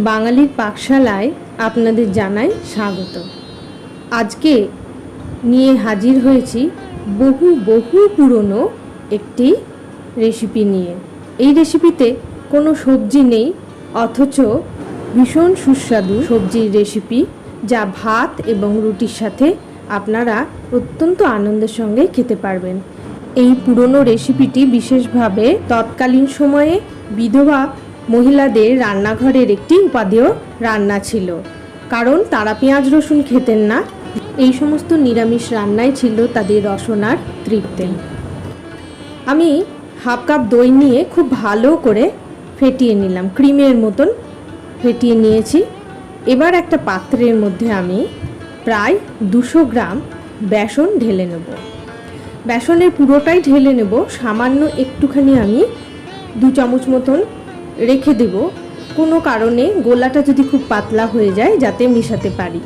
বাঙালির পাকশালায় আপনাদের জানাই স্বাগত। আজকে নিয়ে হাজির হয়েছি বহু বহু পুরনো একটি রেসিপি নিয়ে। এই রেসিপিতে কোনো সবজি নেই, অথচ ভীষণ সুস্বাদু সবজির রেসিপি, যা ভাত এবং রুটির সাথে আপনারা অত্যন্ত আনন্দের সঙ্গে খেতে পারবেন। এই পুরনো রেসিপিটি বিশেষভাবে তৎকালীন সময়ে বিধবা মহিলাদের রান্নাঘরের একটি উপাদেয় রান্না ছিল, কারণ তারা পেঁয়াজ রসুন খেতেন না। এই সমস্ত নিরামিষ রান্নাই ছিল তাদের রসনার তৃপ্তি। আমি হাফ কাপ দই নিয়ে খুব ভালো করে ফেটিয়ে নিলাম, ক্রিমের মতন ফেটিয়ে নিয়েছি। এবার একটা পাত্রের মধ্যে আমি প্রায় 200 গ্রাম বেসন ঢেলে নেব। বেসনের পুরোটাই ঢেলে নেব, সামান্য একটুখানি আমি 2 চামচ মতন রেখে দেব, কোনো কারণে গোলাটা যদি খুব পাতলা হয়ে যায় যাতে মেশাতে পারি।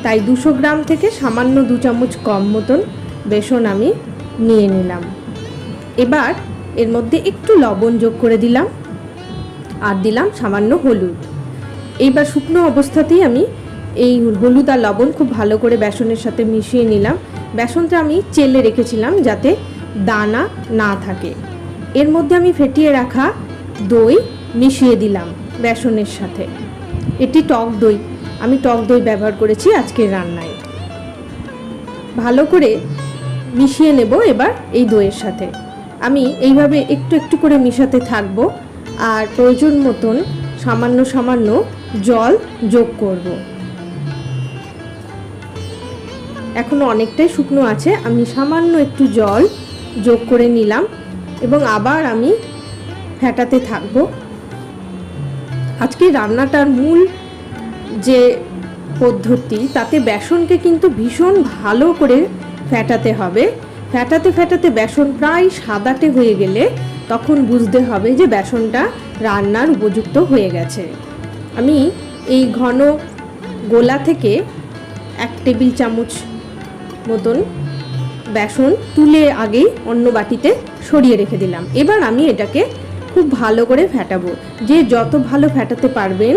তাই 200 গ্রাম থেকে সামান্য 2 চামচ কম মতন বেসন আমি নিয়ে নিলাম। এবার এর মধ্যে একটু লবণ যোগ করে দিলাম আর দিলাম সামান্য হলুদ। এইবার শুকনো অবস্থাতেই আমি এই হলুদ আর লবণ খুব ভালো করে বেসনের সাথে মিশিয়ে নিলাম। বেসনটা আমি চেলে রেখেছিলাম যাতে দানা না থাকে। এর মধ্যে আমি ফেটিয়ে রাখা দই মিশিয়ে দিলাম বেসনের সাথে। এটি টক দই, আমি টক দই ব্যবহার করেছি আজকের রান্নায়। ভালো করে মিশিয়ে নেব এবার এই দইয়ের সাথে। আমি এইভাবে একটু একটু করে মিশাতে থাকব, আর প্রয়োজন মতন সামান্য সামান্য জল যোগ করব। এখনো অনেকটাই শুকনো আছে, আমি সামান্য একটু জল যোগ করে নিলাম এবং আবার আমি ফেটাতে থাকব। আজকে রান্নাটার মূল যে পদ্ধতি, তাতে বেসনকে কিন্তু ভীষণ ভালো করে ফেটাতে হবে। ফেটাতে ফেটাতে বেসন প্রায় সাদাটে হয়ে গেলে তখন বুঝতে হবে যে বেসনটা রান্নার উপযুক্ত হয়ে গেছে। আমি এই ঘন গোলা থেকে 1 টেবিল চামচ মতন বেসন তুলে আগেই অন্য বাটিতে সরিয়ে রেখে দিলাম। এবার আমি এটাকে খুব ভালো করে ফেটাবো। যে যত ভালো ফেটাতে পারবেন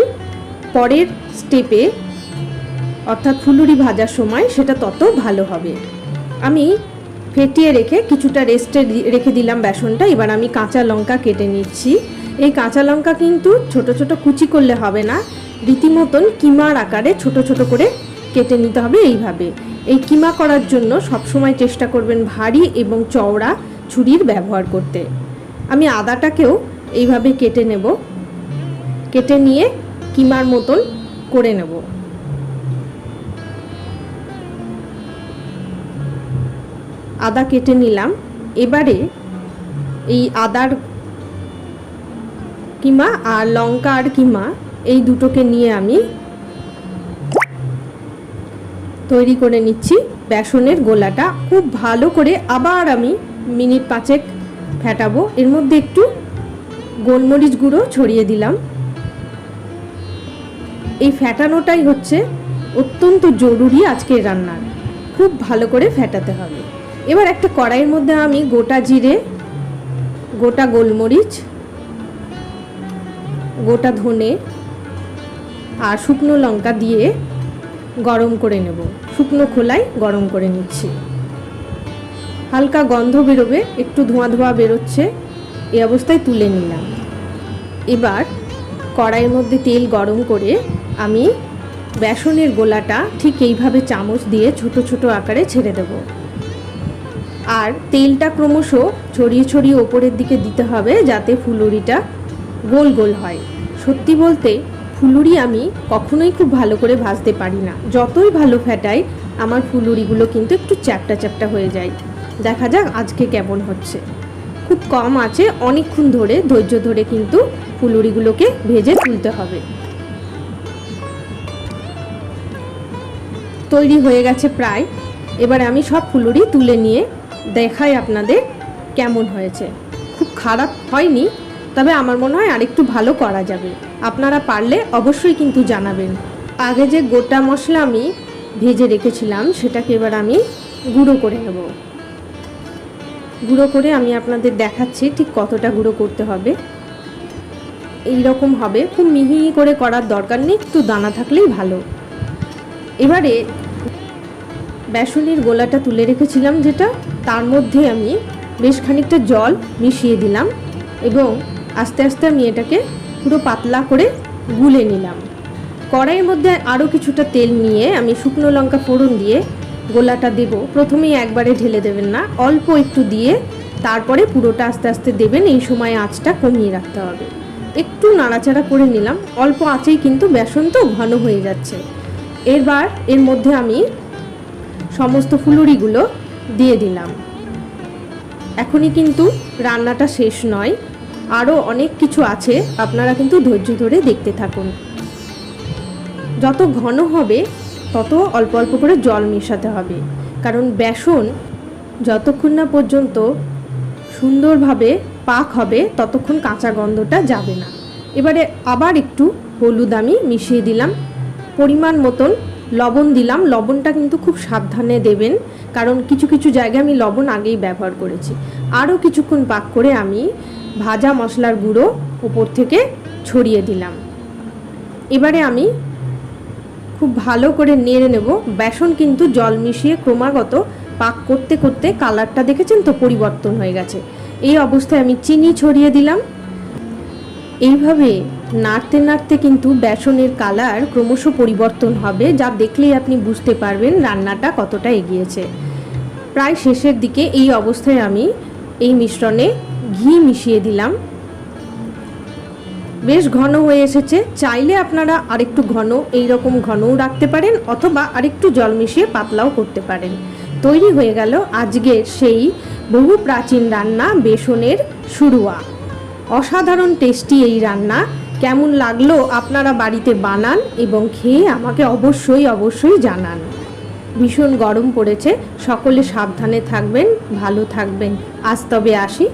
পরের স্টেপে, অর্থাৎ ফুলুরি ভাজার সময়, সেটা তত ভালো হবে। আমি ফেটিয়ে রেখে কিছুটা রেস্টে রেখে দিলাম বেসনটা। এবার আমি কাঁচা লঙ্কা কেটে নিচ্ছি। এই কাঁচা লঙ্কা কিন্তু ছোট ছোট কুচি করলে হবে না, রীতিমতন কিমার আকারে ছোট ছোট করে কেটে নিতে হবে। এইভাবে এই কিমা করার জন্য সবসময় চেষ্টা করবেন ভারী এবং চওড়া ছুরির ব্যবহার করতে। আমি আদাটাকেও এইভাবে কেটে নেব, কেটে নিয়ে কিমার মতন করে নেব। আদা কেটে নিলাম। এবারে এই আদার কিমা আর লঙ্কার কিমা, এই দুটোকে নিয়ে আমি তৈরি করে নিচ্ছি বেসনের গোলাটা। খুব ভালো করে আবার আমি মিনিট 5 ফেটাবো। এর মধ্যে একটু গোলমরিচ গুঁড়ো ছড়িয়ে দিলাম। এই ফেটানোটাই হচ্ছে অত্যন্ত জরুরি আজকের রান্নার, খুব ভালো করে ফেটাতে হবে। এবার একটা কড়াইয়ের মধ্যে আমি গোটা জিরে, গোটা গোলমরিচ, গোটা ধনে আর শুকনো লঙ্কা দিয়ে গরম করে নেব। শুকনো খোলায় গরম করে নিচ্ছি। হালকা গন্ধ বেরোবে, একটু ধোঁয়া ধোঁয়া বেরোচ্ছে, এই অবস্থায় তুলে নিলাম। এবার কড়াইয়ের মধ্যে তেল গরম করে আমি বেসনের গোলাটা ঠিক এইভাবে চামচ দিয়ে ছোট ছোট আকারে ছেড়ে দেব। আর তেলটা ক্রমশ ছড়িয়ে ছড়িয়ে ওপরের দিকে দিতে হবে যাতে ফুলুরিটা গোল গোল হয়। সত্যি বলতে ফুলুরি আমি কখনোই খুব ভালো করে ভাজতে পারি না। যতই ভালো ফেটাই আমার ফুলুরিগুলো কিন্তু একটু চ্যাপটা চ্যাপটা হয়ে যায়। দেখা যাক আজকে কেমন হচ্ছে। খুব কম আছে, অনেকক্ষণ ধরে ধৈর্য ধরে কিন্তু ফুলুরিগুলোকে ভেজে তুলতে হবে। তৈরি হয়ে গেছে প্রায়। এবারে আমি সব ফুলুরি তুলে নিয়ে দেখাই আপনাদের কেমন হয়েছে। খুব খারাপ হয়নি, তবে আমার মনে হয় আরেকটু ভালো করা যাবে। আপনারা পারলে অবশ্যই কিন্তু জানাবেন। আগে যে গোটা মশলা আমি ভেজে রেখেছিলাম সেটাকে এবার আমি গুঁড়ো করে নেব। গুঁড়ো করে আমি আপনাদের দেখাচ্ছি ঠিক কতটা গুঁড়ো করতে হবে। এই রকম হবে, খুব মিহি করে করার দরকার নেই, একটু দানা থাকলেই ভালো। এবারে বেসনের গোলাটা তুলে রেখেছিলাম যেটা, তার মধ্যে আমি বেশ খানিকটা জল মিশিয়ে দিলাম এবং আস্তে আস্তে আমি এটাকে পুরো পাতলা করে গুলে নিলাম। কড়াইয়ের মধ্যে আরও কিছুটা তেল নিয়ে আমি শুকনো লঙ্কা ফোড়ন দিয়ে গোলাটা দেব। প্রথমেই একবারে ঢেলে দেবেন না, অল্প একটু দিয়ে তারপরে পুরোটা আস্তে আস্তে দেবেন। এই সময় আঁচটা কমিয়ে রাখতে হবে। একটু নাড়াচাড়া করে নিলাম, অল্প আঁচেই কিন্তু বেসন তো ঘন হয়ে যাচ্ছে। এবার এর মধ্যে আমি সমস্ত ফুলুরিগুলো দিয়ে দিলাম। এখনই কিন্তু রান্নাটা শেষ নয়, আরও অনেক কিছু আছে, আপনারা কিন্তু ধৈর্য ধরে দেখতে থাকুন। যত ঘন হবে তত অল্প অল্প করে জল মেশাতে হবে, কারণ বেসন যতক্ষণ না পর্যন্ত সুন্দরভাবে পাক হবে ততক্ষণ কাঁচা গন্ধটা যাবে না। এবারে আবার একটু হলুদ আমি মিশিয়ে দিলাম, পরিমাণ মতন লবণ দিলাম। লবণটা কিন্তু খুব সাবধানে দেবেন, কারণ কিছু কিছু জায়গায় আমি লবণ আগেই ব্যবহার করেছি। আরও কিছুক্ষণ পাক করে আমি ভাজা মশলার গুঁড়ো উপর থেকে ছড়িয়ে দিলাম। এবারে আমি খুব ভালো করে নেড়ে নেব। বেসন কিন্তু জল মিশিয়ে ক্রমাগত পাক করতে করতে কালারটা দেখেছেন তো পরিবর্তন হয়ে গেছে। এই অবস্থায় আমি চিনি ছড়িয়ে দিলাম। এইভাবে নাড়তে নাড়তে কিন্তু বেসনের কালার ক্রমশ পরিবর্তন হবে, যা দেখলেই আপনি বুঝতে পারবেন রান্নাটা কতটা এগিয়েছে। প্রায় শেষের দিকে এই অবস্থায় আমি এই মিশ্রণে ঘি মিশিয়ে দিলাম। বেশ ঘন হয়ে এসেছে, চাইলে আপনারা আরেকটু ঘন এইরকম ঘনও রাখতে পারেন অথবা আরেকটু জল মিশিয়ে পাতলাও করতে পারেন। তৈরি হয়ে গেল আজকের সেই বহু প্রাচীন রান্না বেসনের শুরুয়া। অসাধারণ টেস্টি এই রান্না। কেমন লাগলো আপনারা বাড়িতে বানান এবং খেয়ে আমাকে অবশ্যই জানান। ভীষণ গরম পড়েছে, সকলে সাবধানে থাকবেন, ভালো থাকবেন। আজ তবে আসি।